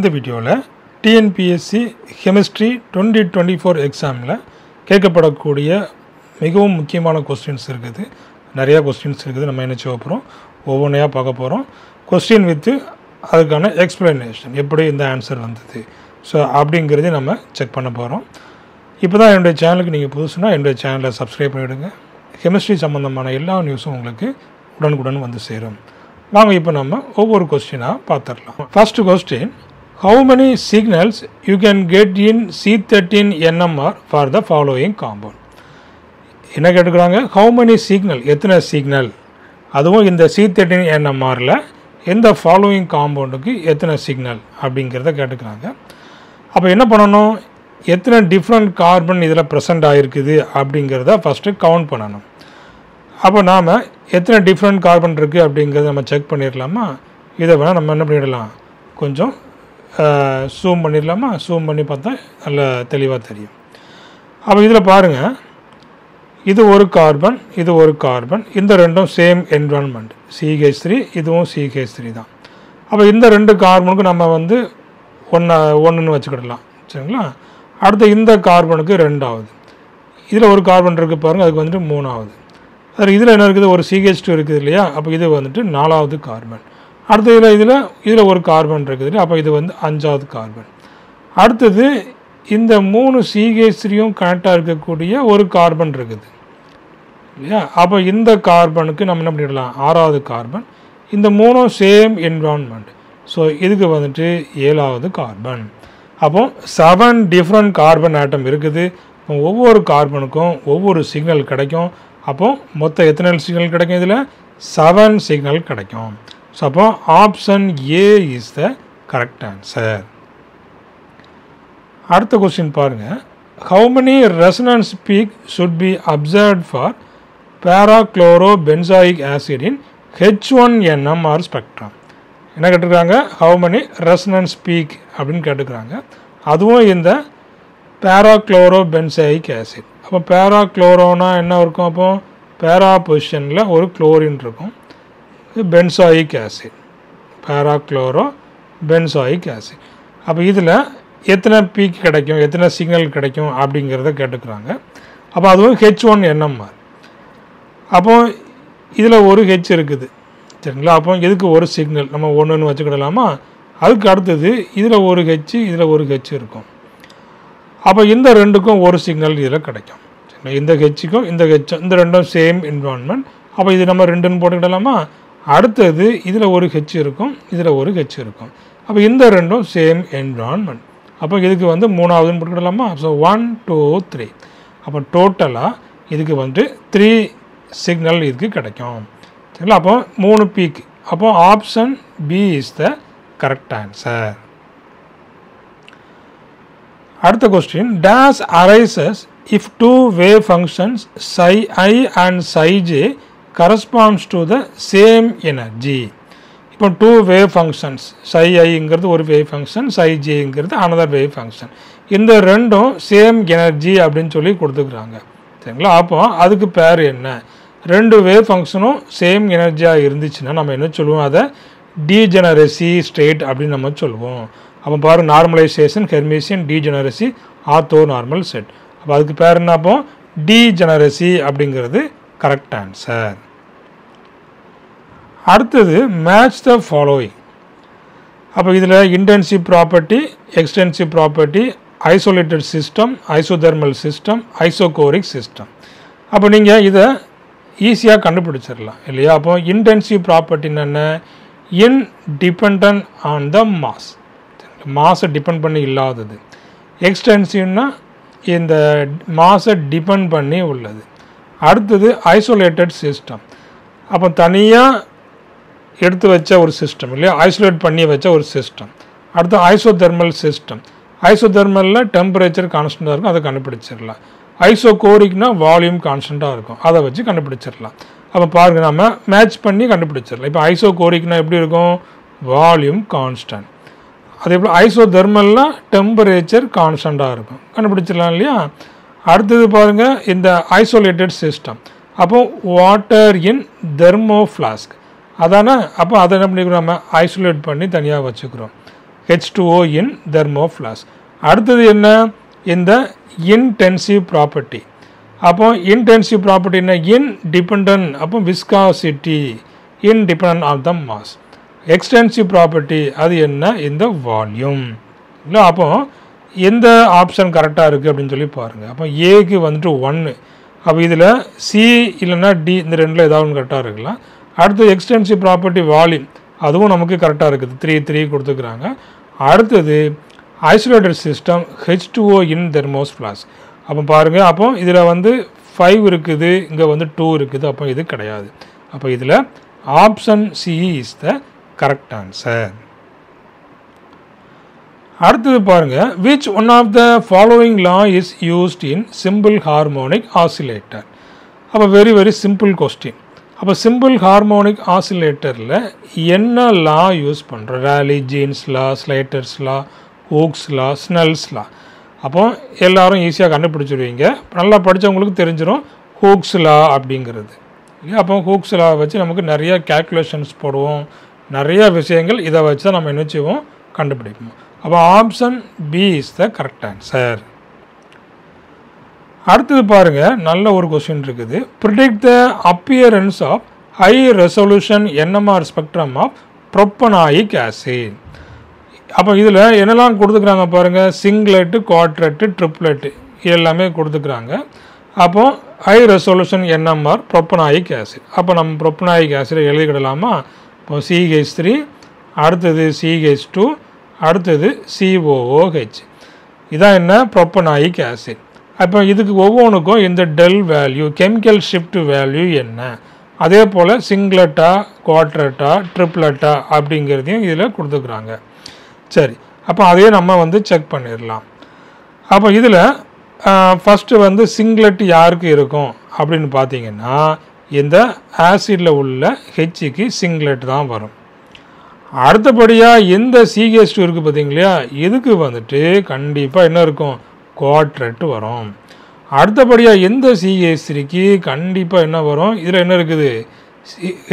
இந்த வீடியோவில் TNPSC chemistry 2024 எக்ஸாமில் கேட்கப்படக்கூடிய மிகவும் முக்கியமான கொஸ்டின்ஸ் இருக்குது. நிறையா கொஸ்டின்ஸ் இருக்குது. நம்ம என்ன செய்ய போகிறோம், ஒவ்வொன்றையாக பார்க்க போகிறோம். கொஸ்டின் வித்து அதுக்கான எக்ஸ்ப்ளனேஷன், எப்படி இந்த ஆன்சர் வந்தது, ஸோ அப்படிங்கிறதையும் நம்ம செக் பண்ண போகிறோம். இப்போ தான் என்னுடைய சேனலுக்கு நீங்கள் புதுசுனா என்னுடைய சேனலை சப்ஸ்கிரைப் பண்ணிவிடுங்க. கெமிஸ்ட்ரி சம்மந்தமான எல்லா நியூஸும் உங்களுக்கு உடனுக்குடன் வந்து சேரும். வாங்க இப்போ நம்ம ஒவ்வொரு கொஸ்டினாக பார்த்துடலாம். First question, how many signals you can get in C13 NMR for the following compound? என்ன கேட்டுக்கிறாங்க, how many signal, எத்தனை சிக்னல், அதுவும் இந்த C13 NMRல எந்த ஃபாலோயிங் காம்பவுண்டுக்கு எத்தனை சிக்னல் அப்படிங்கிறத கேட்டுக்கிறாங்க. அப்போ என்ன பண்ணணும், எத்தனை டிஃப்ரெண்ட் கார்பன் இதில் ப்ரெசண்ட் ஆகிருக்குது அப்படிங்கிறத ஃபஸ்ட்டு கவுண்ட் பண்ணணும். அப்போ நாம் எத்தனை டிஃப்ரெண்ட் கார்பன் இருக்குது அப்படிங்கிறத நம்ம செக் பண்ணிடலாமா? இதை வேணால் நம்ம என்ன பண்ணிடலாம், கொஞ்சம் ஜூம் பண்ணிடலாமா? ஜூம் பண்ணி பார்த்தா நல்லா தெளிவாக தெரியும். அப்போ இதில் பாருங்கள், இது ஒரு கார்பன், இது ஒரு கார்பன், இந்த ரெண்டும் சேம் என்விரான்மெண்ட், CH3, இதுவும் CH3 தான். அப்போ இந்த ரெண்டு கார்பனுக்கு நம்ம வந்து ஒன்றுன்னு வச்சுக்கிடலாம், சரிங்களா? அடுத்து இந்த கார்பனுக்கு 2ஆவது, இதில் ஒரு கார்பன் இருக்குது பாருங்கள், அதுக்கு வந்துட்டு 3ஆவது. அது இதில் என்ன இருக்குது, ஒரு CH2 இருக்குது இல்லையா? அப்போ இது வந்துட்டு 4ஆவது கார்பன். அடுத்த இதில் ஒரு கார்பன் இருக்குது, அப்போ இது வந்து 5ஆவது கார்பன். அடுத்தது இந்த 3 CH3யும் கனெக்டாக இருக்கக்கூடிய ஒரு கார்பன் இருக்குது இல்லையா? அப்போ இந்த கார்பனுக்கு நம்ம என்ன பண்ணிடலாம், 6ஆவது கார்பன். இந்த 3ம் சேம் என்விரான்மெண்ட், ஸோ இதுக்கு வந்துட்டு 7ஆவது கார்பன். அப்போ 7 டிஃப்ரெண்ட் கார்பன் ஆட்டம் இருக்குது. ஒவ்வொரு கார்பனுக்கும் ஒவ்வொரு சிக்னல் கிடைக்கும். அப்போது மொத்தம் எத்தனை சிக்னல் கிடைக்கும், இதில் 7 சிக்னல் கிடைக்கும். ஸோ அப்போ option A is the correct answer. அடுத்த கொஸ்டின் பாருங்கள், how many resonance peak should be observed for parachlorobenzoic acid in H1 NMR spectrum? என்ன கேட்டுருக்காங்க, how many resonance peak அப்படின்னு கேட்டுக்கிறாங்க. அதுவும் இந்த parachlorobenzoic acid. அப்போ பேராக்ளோரோனா என்ன இருக்கும், அப்போ பேரா பொசிஷனில் ஒரு குளோரின் இருக்கும், பென்சாயிக் ஆசிட், பேராக்ளோரோ பென்சாயிக் ஆசிட். அப்போ இதில் எத்தனை பீக் கிடைக்கும், எத்தனை சிக்னல் கிடைக்கும் அப்படிங்கிறத கேட்டுக்கிறாங்க. அப்போ அதுவும் H1 NMR. அப்போ இதில் ஒரு ஹெச் இருக்குது, சரிங்களா? அப்போ இதுக்கு ஒரு சிக்னல் நம்ம ஒன்றுன்னு வச்சுக்கிடலாமா? அதுக்கு அடுத்தது இதில் ஒரு ஹெச், இதில் ஒரு ஹெச் இருக்கும். அப்போ இந்த ரெண்டுக்கும் ஒரு சிக்னல் இதில் கிடைக்கும், சரிங்களா? இந்த ஹெச்சுக்கும் இந்த ஹெச்சும், இந்த ரெண்டும் சேம் என்விரான்மெண்ட். அப்போ இது நம்ம 2ன்னு போட்டுக்கிடலாமா? அடுத்தது இதில் ஒரு ஹெச் இருக்கும், இதில் ஒரு ஹெச் இருக்கும். அப்போ இந்த ரெண்டும் சேம் என்விரான்மெண்ட். அப்போ இதுக்கு வந்து 3ஆவதுன்னு போட்டுக்கிடலாமா? ஸோ 1 2 3. அப்போ டோட்டலாக இதுக்கு வந்து 3 சிக்னல் இதுக்கு கிடைக்கும், சரிங்களா? அப்போ 3 பீக். அப்போ option B is the correct answer. அடுத்த question, dash arises if two wave functions psi I and psi j corresponds to the same energy. இப்போ 2 wave functions, psi iங்கிறது ஒரு wave function, psi jங்கிறது another wave function, இந்த ரெண்டும் same energy அப்படின்னு சொல்லி கொடுத்துக்கிறாங்க, சரிங்களா? அப்போ அதுக்கு பேர் என்ன? 2 வேவ் ஃபங்க்ஷனும் சேம் எனர்ஜியாக இருந்துச்சுன்னா நம்ம என்ன சொல்லுவோம், அதை டீஜெனரசி ஸ்டேட் அப்படின்னு நம்ம சொல்லுவோம். அப்போ பாருங்க, normalization, hermitian, degeneracy, orthonormal set. அப்போ அதுக்கு பேர் என்ன, அப்போ டீஜெனரசி அப்படிங்கிறது கரெக்ட் ஆன்சர். அடுத்தது மேட்ச் த ஃபாலோயிங். அப்போ இதில் intensive property, extensive property, isolated system, isothermal system, isochoric system. அப்போ நீங்கள் இதை ஈஸியாக கண்டுபிடிச்சிடலாம் இல்லையா? அப்போ இன்டென்சிவ் ப்ராப்பர்ட்டின்னு என்ன, இன்டிபெண்ட் ஆன் த மாஸ், மாஸை டிபெண்ட் பண்ணி இல்லாதது. எக்ஸ்டென்சிவ்னா இந்த மாஸை டிபெண்ட் பண்ணி உள்ளது. அடுத்தது ஐசோலேட்டட் சிஸ்டம், அப்போ தனியாக எடுத்து வச்ச ஒரு சிஸ்டம் இல்லையா, ஐசோலேட் பண்ணி வச்ச ஒரு சிஸ்டம். அடுத்து ஐசோதெர்மல் சிஸ்டம், ஐசோதெர்மலில் டெம்பரேச்சர் கான்ஸ்டண்ட்டாக இருக்கும், அதை கண்டுபிடிச்சிடலாம். ஐசோகோரிக்னா வால்யூம் கான்ஸ்டண்ட்டாக இருக்கும், அதை வச்சு கண்டுபிடிச்சிடலாம். அப்போ பாருங்கள், நம்ம மேட்ச் பண்ணி கண்டுபிடிச்சிடலாம். இப்போ ஐசோகோரிக்னா எப்படி இருக்கும், வால்யூம் கான்ஸ்டன்ட். அதே போல் ஐசோதெர்மல்லாம் டெம்பரேச்சர் கான்ஸ்டண்ட்டாக இருக்கும், கண்டுபிடிச்சிடலாம் இல்லையா? அடுத்தது பாருங்கள், இந்த ஐசோலேட்டட் சிஸ்டம், அப்போது வாட்டர் இன் தெர்மோ ஃப்ளாஸ்க், அதானே? அப்போ அதை என்ன பண்ணிக்கிறோம், நம்ம ஐசோலேட் பண்ணி தனியாக வச்சுக்கிறோம். H2O in thermoflask. அடுத்தது என்ன? இந்த இன்டென்சிவ் ப்ராப்பர்ட்டி. அப்போ இன்டென்சிவ் ப்ராப்பர்ட்டி என்ன? இன்டிபெண்டன்ட், அப்போ viscosity independent of the mass. Extensive property அது என்ன? இந்த வால்யூம். இல்லை, அப்போ எந்த ஆப்ஷன் கரெக்டாக இருக்குது அப்படின்னு சொல்லி பாருங்கள். அப்போ ஏக்கு வந்துட்டு 1. அப்போ இதில் சி இல்லைன்னா டி, இந்த ரெண்டில் ஏதாவது ஒன்று கரெக்டாக இருக்கலாம். அடுத்து எக்ஸ்டென்சிவ் ப்ராப்பர்ட்டி வால்யூம், அதுவும் நமக்கு கரெக்டாக இருக்குது. 3 கொடுத்துக்கிறாங்க. அடுத்தது ஐசோலேட்டட் சிஸ்டம் H2O இன் தெர்மோஃப்ளாஸ்க். அப்போ பாருங்கள், அப்போ இதில் வந்து 5 இருக்குது, இங்கே வந்து 2 இருக்குது. அப்போ இது கிடையாது. அப்போ இதில் option C is the correct answer. அடுத்தது பாருங்கள், which one of the following law is used in simple harmonic oscillator? அப்போ வெரி சிம்பிள் கொஸ்டின். அப்போ சிம்பிள் ஹார்மோனிக் ஆசிலேட்டரில் என்ன லா யூஸ் பண்ணுறோம்? ராலி ஜீன்ஸ் லா, ஸ்லைட்டர்ஸ் லா, ஹூக்ஸ் லா, ஸ்னெல்ஸ் லா. அப்போ எல்லோரும் ஈஸியாக கண்டுபிடிச்சிடுவீங்க. நல்லா படித்தவங்களுக்கு தெரிஞ்சிடும் ஹூக்ஸ் லா அப்படிங்கிறது. அப்போ ஹூக்ஸ் லா வச்சு நமக்கு நிறைய கேல்குலேஷன்ஸ் போடுவோம், நிறைய விஷயங்கள் இதை வச்சு தான் நம்ம என்ன செய்வோம்? கண்டுபிடிப்போம். அப்போ option B is the correct answer. அடுத்தது பாருங்கள், நல்ல ஒரு கொஸ்டின் இருக்குது. Predict the appearance of high resolution NMR spectrum of propanoic acid. அப்போ இதில் என்னெல்லாம் கொடுத்துக்கிறாங்க பாருங்கள், சிங்லெட்டு, குவாட்ரெட்டு, ட்ரிப்ளெட்டு எல்லாமே கொடுத்துக்கிறாங்க. அப்போ high resolution NMR propanoic acid. அப்போ நம்ம ப்ரொப்பனாயிக் ஆசிட் எழுதிக்கிடலாமா? இப்போ CH3, அடுத்தது CH2, அடுத்தது COOH. இதான் என்ன? Propanoic acid. அப்போ இதுக்கு ஒவ்வொன்றுக்கும் இந்த del value, chemical shift value என்ன, அதே போல் சிங்லெட்டா, குவாட்ரட்டா, ட்ரிப்ளட்டா அப்படிங்கிறதையும் இதில் கொடுத்துக்கிறாங்க. சரி, அப்போ அதையே நம்ம வந்து செக் பண்ணிடலாம். அப்போ இதில் ஃபஸ்ட்டு வந்து சிங்லெட் யாருக்கு இருக்கும் அப்படின்னு பார்த்தீங்கன்னா, இந்த ஆசிடில் உள்ள ஹெச்சுக்கு சிங்லெட் தான் வரும். அடுத்தபடியாக இந்த CH2 இருக்குது பார்த்தீங்களா, இதுக்கு வந்துட்டு கண்டிப்பாக என்ன இருக்கும்? குவாட்ரெட் வரும். அடுத்தபடியாக எந்த CH3க்கு கண்டிப்பாக என்ன வரும்? இதில் என்ன இருக்குது?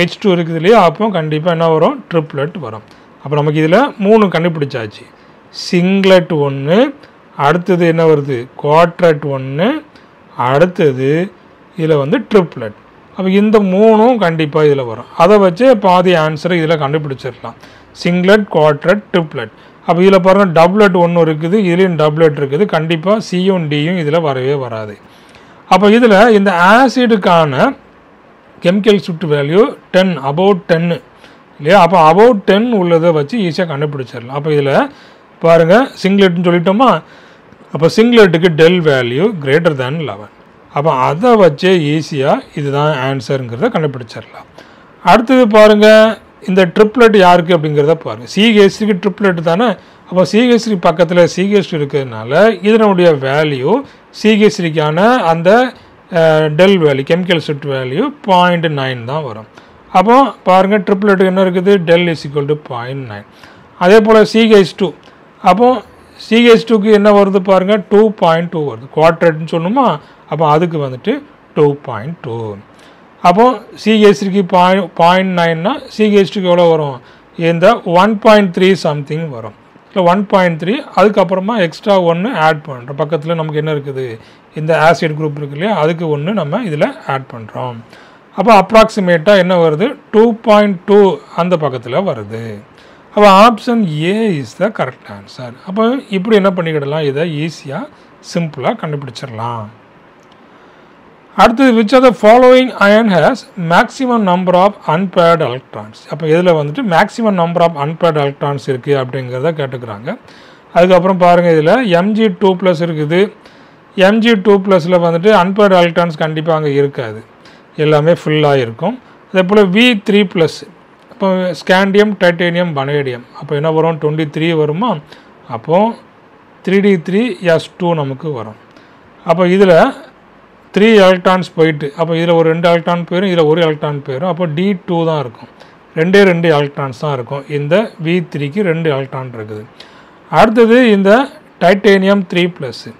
H2 இருக்குது இல்லையா, அப்போ கண்டிப்பாக என்ன வரும்? ட்ரிப்ளெட் வரும். அப்போ நமக்கு இதில் 3 கண்டுபிடிச்சாச்சு. சிங்லெட் 1, அடுத்தது என்ன வருது? குவாட்ரெட் 1, அடுத்தது இதில் வந்து ட்ரிப்ளெட். அப்போ இந்த 3ம் கண்டிப்பாக இதில் வரும். அதை வச்சு பாதி ஆன்சரை இதில் கண்டுபிடிச்சிடலாம். Singlet, quartet, triplet. அப்போ இதில் பாருங்கள், டபுளெட் 1 இருக்குது, இதுலேயும் டபுளெட் இருக்குது. கண்டிப்பாக சியும் டியும் இதில் வரவே வராது. அப்போ இதில் இந்த ஆசிடுக்கான கெமிக்கல் ஷிஃப்ட் வேல்யூ 10, அபவுட் 10 இல்லையா? அப்போ அபவுட் 10 உள்ளதை வச்சு ஈஸியாக கண்டுபிடிச்சிடலாம். அப்போ இதில் பாருங்கள், சிங்லெட்னு சொல்லிட்டோமா? அப்போ சிங்லெட்டுக்கு டெல் வேல்யூ கிரேட்டர் தேன் 11. அப்போ அதை வச்சே ஈஸியாக இதுதான் ஆன்சருங்கிறத கண்டுபிடிச்சிடலாம். அடுத்தது பாருங்கள், இந்த ட்ரிப்ளெட் யாருக்கு அப்படிங்கிறத பாருங்கள். CH3க்கு ட்ரிப்ளெட் தானே. அப்போ CH3 பக்கத்தில் CH2 இருக்கிறதுனால இதனுடைய வேல்யூ CH3க்கான அந்த del value, chemical shift value 0.9 தான் வரும். அப்போ பாருங்கள், ட்ரிப்ளெட்டுக்கு என்ன இருக்குது? Del is equal to 0.9. அதே போல் CH2, அப்போ CH2க்கு என்ன வருது பாருங்கள்? 2.2 வருது. குவாட்ரெட்னு சொன்னோமா? அப்போ அதுக்கு வந்துட்டு 2.2. அப்போ CH3க்கு 0.9னா CH2க்கு எவ்வளோ வரும்? இந்த 1.3 சம்திங் வரும். இல்லை 1.3, அதுக்கப்புறமா எக்ஸ்ட்ரா 1 ஆட் பண்ணுறோம். பக்கத்தில் நமக்கு என்ன இருக்குது? இந்த ஆசிட் குரூப் இருக்கு இல்லையா, அதுக்கு 1 நம்ம இதில் ஆட் பண்ணுறோம். அப்போ அப்ராக்சிமேட்டாக என்ன வருது? 2.2 அந்த பக்கத்தில் வருது. அப்போ option A is the correct answer. அப்போ இப்படி என்ன பண்ணிக்கிடலாம்? இதை ஈஸியாக சிம்பிளாக கண்டுபிடிச்சிடலாம். அடுத்தது, which of the following ion has maximum number of unpaired electrons? அப்போ இதில் வந்துட்டு maximum number of unpaired electrons இருக்குது அப்படிங்கிறத கேட்டுக்கிறாங்க. அதுக்கப்புறம் பாருங்கள், இதில் Mg2+ இருக்குது. Mg2+ல் வந்துட்டு unpaired electrons கண்டிப்பாக அங்கே இருக்காது, எல்லாமே ஃபுல்லாக இருக்கும். அதே போல் V3+, இப்போ ஸ்காண்டியம், டைட்டேனியம், வனேடியம். அப்போ என்ன வரும்? 23 வருமா? அப்போது 3d3s2 நமக்கு வரும். அப்போ இதில் 3 எலக்ட்ரான்ஸ் போயிட்டு, அப்போ இதில் ஒரு 2 எலக்ட்ரான் போயிடும், இதில் ஒரு எலக்ட்ரான் போயிடும். அப்போ D2 தான் இருக்கும். 2 எலக்ட்ரான்ஸ் தான் இருக்கும். இந்த V3க்கு 2 எலக்ட்ரான் இருக்குது. அடுத்தது இந்த டைட்டேனியம் 3+.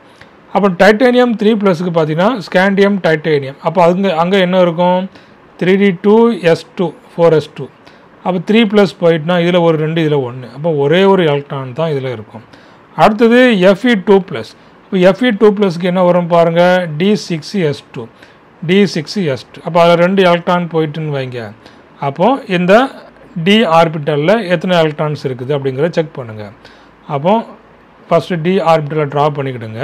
அப்போ டைட்டேனியம் 3+க்கு பார்த்தீங்கன்னா ஸ்காண்டியம், டைட்டேனியம். அப்போ அங்கே என்ன இருக்கும்? 3d2s2 4s2. அப்போ 3 ப்ளஸ் போயிட்டுனா இதில் ஒரு 2 இதில் 1, அப்போ ஒரே ஒரு எலக்ட்ரான் தான் இதில் இருக்கும். அடுத்தது Fe2+. இப்போ Fe2+க்கு என்ன வரும் பாருங்கள், D6s2, D6s2. அப்போ அதில் 2 எலக்ட்ரான் போயிட்டுன்னு வைங்க. அப்போது இந்த D ஆர்பிட்டலில் எத்தனை எலக்ட்ரான்ஸ் இருக்குது அப்படிங்கிறத செக் பண்ணுங்கள். அப்போது ஃபஸ்ட்டு D ஆர்பிட்டலை ட்ரா பண்ணிக்கிடுங்க.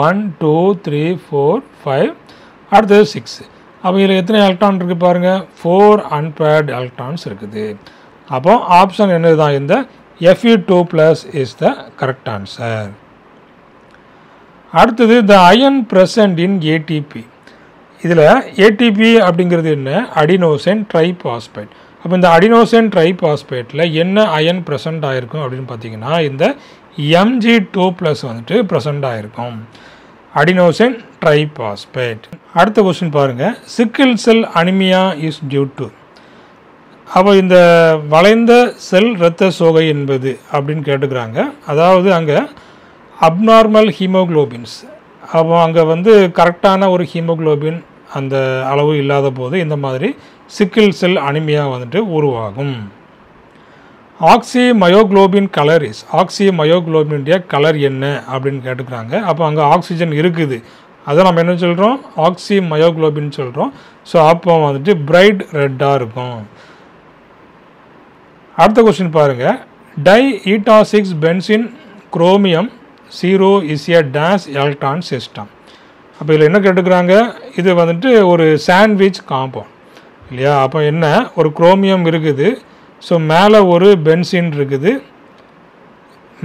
1 2 3 4 5, அடுத்தது 6. அப்போ இதில் எத்தனை எலக்ட்ரான் இருக்குது பாருங்கள், 4 அன்பேர்டு எலக்ட்ரான்ஸ் இருக்குது. அப்போ ஆப்ஷன் என்னது தான், இந்த Fe2+ is the correct answer. அடுத்தது the ion present in ATP. இதில் ATP அப்படிங்கிறது என்ன, அடினோசின் ட்ரைபாஸ்பேட். அப்போ இந்த அடினோசின் ட்ரைபாஸ்பேட்டில் என்ன அயன் ப்ரெசன்ட் ஆகிருக்கும் அப்படின்னு பார்த்தீங்கன்னா இந்த Mg2+ வந்துட்டு ப்ரெசன்ட் ஆகிருக்கும், அடினோசின் ட்ரைபாஸ்பேட். அடுத்த கொஸ்டின் பாருங்கள், sickle cell anaemia is due to. அப்போ இந்த வளைந்த செல் இரத்த சோகை என்பது அப்படின்னு கேட்டுக்கிறாங்க. அதாவது அங்கே அப்நார்மல் ஹீமோக்ளோபின்ஸ், அப்போ அங்கே வந்து கரெக்டான ஒரு ஹீமோக்ளோபின் அந்த அளவு இல்லாத போது இந்த மாதிரி சிக்கிள் செல் அனிமியா வந்துட்டு உருவாகும். ஆக்சிமயோக்ளோபின் கலர் இஸ், ஆக்சிமயோக்ளோபினுடைய கலர் என்ன அப்படின்னு கேட்டுக்கிறாங்க. அப்போ அங்கே ஆக்சிஜன் இருக்குது, அதை நம்ம என்ன சொல்கிறோம், ஆக்சிமயோக்ளோபின் சொல்கிறோம். ஸோ அப்போ வந்துட்டு பிரைட் ரெட்டாக இருக்கும். அடுத்த கொஸ்டின் பாருங்கள், டைஈட்டா6 benzene chromium 0 is a dash electron system. அப்போ இதில் என்ன கேட்டுக்கிறாங்க, இது வந்துட்டு ஒரு சாண்ட்விச் காம்பவுண்ட் இல்லையா. அப்போ என்ன, ஒரு குரோமியம் இருக்குது, ஸோ மேலே ஒரு பென்சின் இருக்குது,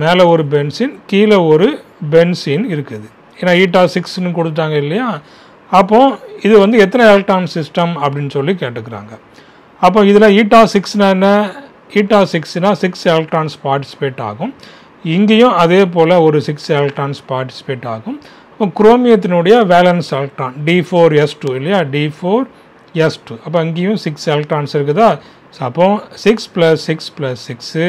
மேலே ஒரு பென்சின், கீழே ஒரு பென்சின் இருக்குது. ஏன்னா ஈட்டா6ன்னு கொடுத்தாங்க இல்லையா. அப்போது இது வந்து எத்தனை எலக்ட்ரான் சிஸ்டம் அப்படின்னு சொல்லி கேட்டுக்கிறாங்க. அப்போ இதில் ஈட்டா6னா என்ன, ஈட்டா6னா 6 எலக்ட்ரான்ஸ் பார்ட்டிசிபேட் ஆகும். இங்கேயும் அதே போல் ஒரு 6 எலக்ட்ரான்ஸ் பார்ட்டிசிபேட் ஆகும். இப்போ குரோமியத்தினுடைய வேலன்ஸ் எலக்ட்ரான் D4s2 இல்லையா, D4s2. அப்போ அங்கேயும் 6 எலக்ட்ரான்ஸ் இருக்குதா. ஸோ அப்போ 6 + 6 + 6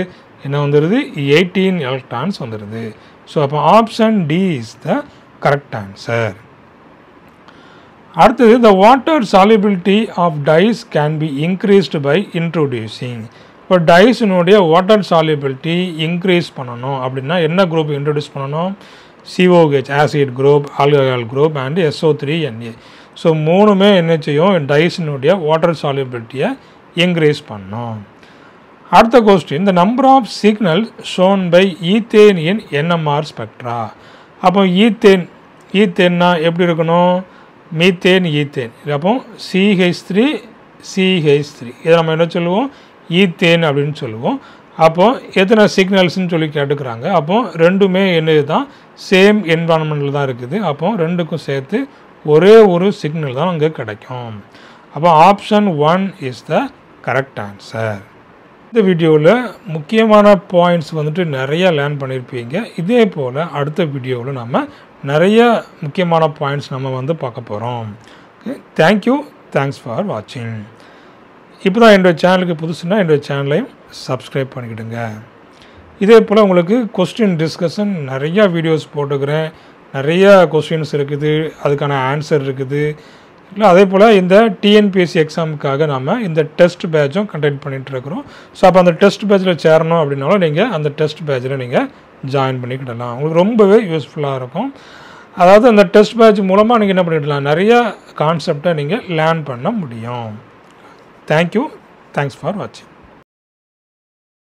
என்ன வந்துடுது, 18 எலக்ட்ரான்ஸ் வந்துடுது. ஸோ அப்போ option D is the correct answer. அடுத்தது the water solubility of dyes can be increased by introducing. இப்போ டைஸினுடைய வாட்டர் சாலிபிலிட்டி இன்க்ரீஸ் பண்ணணும் அப்படின்னா என்ன குரூப் இன்ட்ரடியூஸ் பண்ணணும், COH acid group, alcohol group and SO3Na. So மூணுமே என்ன செய்யும், டைஸினுடைய வாட்டர் சாலிபிலிட்டியை இன்க்ரீஸ் பண்ணோம். அடுத்த question, the number of signal shown by ethane in NMR spectra. அப்போ ஈத்தேன்னா எப்படி இருக்கணும், மீத்தேன் ஈத்தேன். அப்போ CH3 CH3 இதை நம்ம என்ன சொல்லுவோம், ஈத்தேன் அப்படின்னு சொல்லுவோம். அப்போது எத்தனை சிக்னல்ஸ்ன்னு சொல்லி கேட்டுக்கிறாங்க. அப்போது ரெண்டுமே என்னது தான், சேம் என்வாரன்மெண்டில் தான் இருக்குது. அப்போ ரெண்டுக்கும் சேர்த்து ஒரே ஒரு சிக்னல் தான் அங்கே கிடைக்கும். அப்போ option 1 is the correct answer. இந்த வீடியோவில் முக்கியமான பாயிண்ட்ஸ் வந்துட்டு நிறைய லேர்ன் பண்ணியிருப்பீங்க. இதே போல் அடுத்த வீடியோவில் நம்ம நிறைய முக்கியமான பாயிண்ட்ஸ் நம்ம வந்து பார்க்க போகிறோம். ஓகே, தேங்க்யூ, தேங்க்ஸ் ஃபார் வாட்சிங். இப்போ தான் என்னோடய சேனலுக்கு புதுசுன்னா என்னோடய சேனலையும் சப்ஸ்கிரைப் பண்ணிக்கிடுங்க. இதே போல் உங்களுக்கு கொஸ்டின் டிஸ்கஷன் நிறையா வீடியோஸ் போட்டுக்கிறேன், நிறையா கொஸ்டின்ஸ் இருக்குது, அதுக்கான ஆன்சர் இருக்குது. இல்லை அதே போல் இந்த டிஎன்பிஎஸ்சி எக்ஸாமுக்காக நம்ம இந்த டெஸ்ட் பேட்சும் கண்டக்ட் பண்ணிகிட்ருக்குறோம். ஸோ அப்போ அந்த டெஸ்ட் பேட்சில் சேரணும் அப்படின்னாலும் நீங்கள் அந்த டெஸ்ட் பேட்சில் நீங்கள் ஜாயின் பண்ணிக்கிடலாம். உங்களுக்கு ரொம்பவே யூஸ்ஃபுல்லாக இருக்கும். அதாவது அந்த டெஸ்ட் பேட்ச் மூலமாக நீங்கள் என்ன பண்ணிடலாம், நிறையா கான்செப்டை நீங்கள் லேர்ன் பண்ண முடியும். தேங்க்யூ, தேங்க்ஸ் ஃபார் வாட்சிங்.